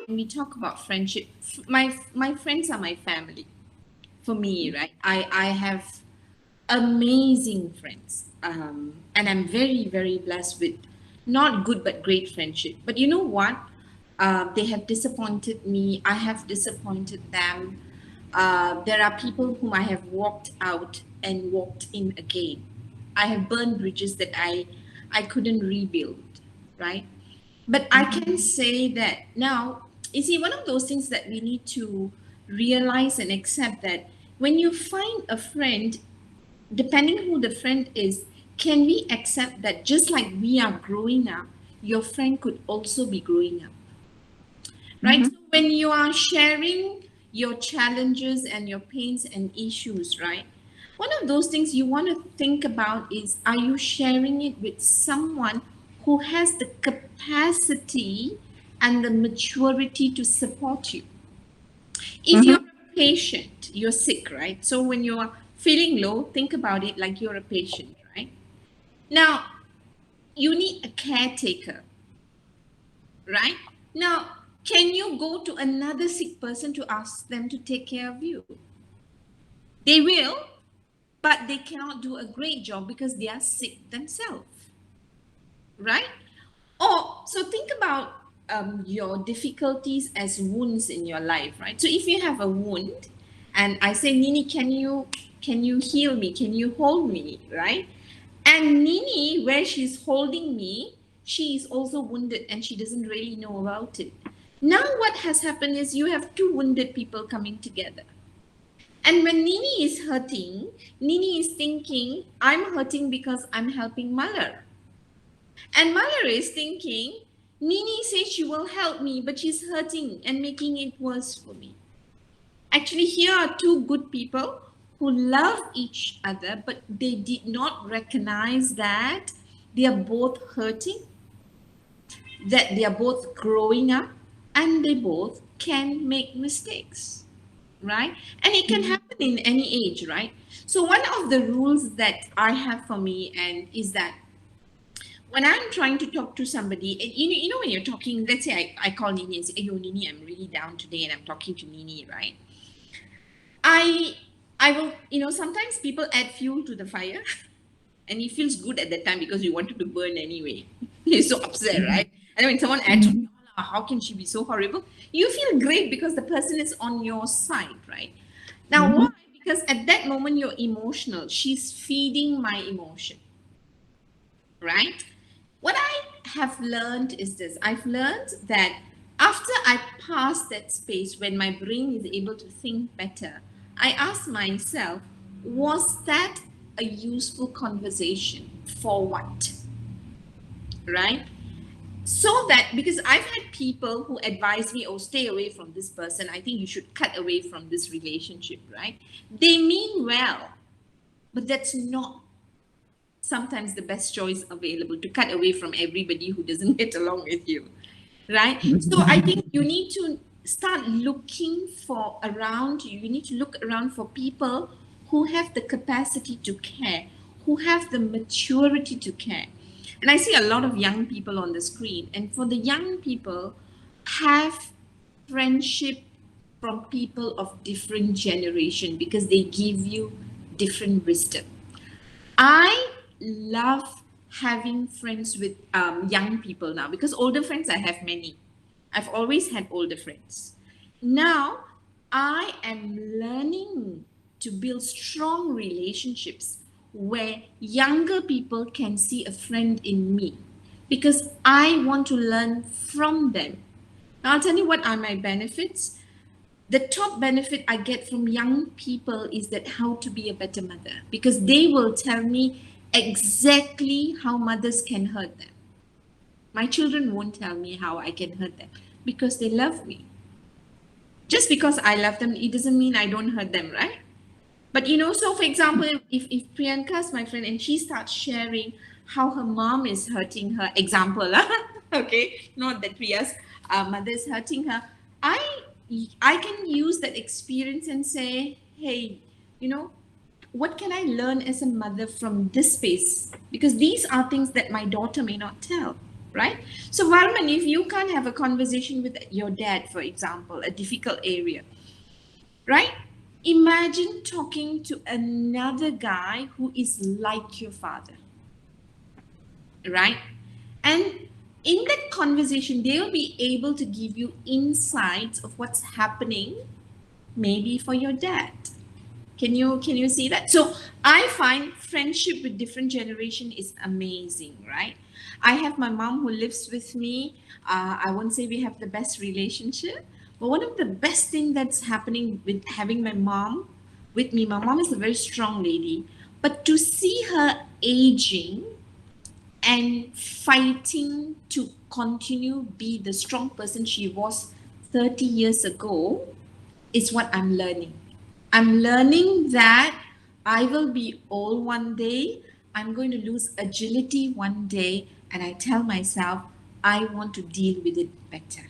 when we talk about friendship, my friends are my family. For me, right? I have amazing friends, and I'm very very blessed with not good but great friendship. But you know what? They have disappointed me. I have disappointed them. There are people whom I have walked out and walked in again. I have burned bridges that I couldn't rebuild, right? But I can say that now, you see, one of those things that we need to realize and accept that when you find a friend, depending who the friend is, can we accept that just like we are growing up, your friend could also be growing up, right? So when you are sharing your challenges and your pains and issues, right? One of those things you want to think about is, are you sharing it with someone who has the capacity and the maturity to support you? If you're a patient, you're sick, right? So when you're feeling low, think about it like you're a patient, right? Now, you need a caretaker, right? Now, can you go to another sick person to ask them to take care of you? They will, but they cannot do a great job because they are sick themselves, right? Or so think about your difficulties as wounds in your life, right? So if you have a wound, and I say, Nini, can you heal me? Can you hold me, right? And Nini, where she's holding me, she is also wounded and she doesn't really know about it. Now, what has happened is you have two wounded people coming together. And when Nini is hurting, Nini is thinking, I'm hurting because I'm helping Malar. And Malar is thinking, Nini says she will help me, but she's hurting and making it worse for me. Actually, here are two good people who love each other, but they did not recognize that they are both hurting, that they are both growing up, and they both can make mistakes, right? And it can happen in any age, right? So one of the rules that I have for me and is that when I'm trying to talk to somebody, and you know when you're talking, let's say I call Nini and say, "Yo, Nini, I'm really down today," and I'm talking to Nini, right? I I will, sometimes people add fuel to the fire, and it feels good at that time because you wanted to burn anyway. You're so upset, right? And when someone adds, "Oh, how can she be so horrible?" You feel great because the person is on your side, right? Now, why? Because at that moment you're emotional. She's feeding my emotion, right? What I have learned is this. I've learned that after I pass that space when my brain is able to think better, I ask myself, was that a useful conversation? For what? Right? So that, because I've had people who advise me, oh, stay away from this person. I think you should cut away from this relationship, right? They mean well, but that's not sometimes the best choice available, to cut away from everybody who doesn't get along with you, right? So I think you need to start looking for around you. You need to look around for people who have the capacity to care, who have the maturity to care. And I see a lot of young people on the screen, and for the young people, have friendship from people of different generation because they give you different wisdom. I love having friends with young people now, because older friends I have many. I've always had older friends. Now I am learning to build strong relationships where younger people can see a friend in me, because I want to learn from them. Now I'll tell you what are my benefits. The top benefit I get from young people is that how to be a better mother, because they will tell me exactly how mothers can hurt them. My children won't tell me how I can hurt them because they love me. Just because I love them, it doesn't mean I don't hurt them, right? But so for example, if Priyanka is my friend and she starts sharing how her mom is hurting her, example, okay, not that Priya's mother is hurting her, I I can use that experience and say, hey, you know, what can I learn as a mother from this space? Because these are things that my daughter may not tell. right? So, Varman, if you can't have a conversation with your dad, for example, a difficult area, right? Imagine talking to another guy who is like your father, right? And in that conversation, they'll be able to give you insights of what's happening, maybe for your dad. Can you see that? So I find friendship with different generation is amazing, right? I have my mom who lives with me. I won't say we have the best relationship, but one of the best thing that's happening with having my mom with me, my mom is a very strong lady, but to see her aging and fighting to continue be the strong person she was 30 years ago is what I'm learning. I'm learning that I will be old one day. I'm going to lose agility one day. And I tell myself, I want to deal with it better.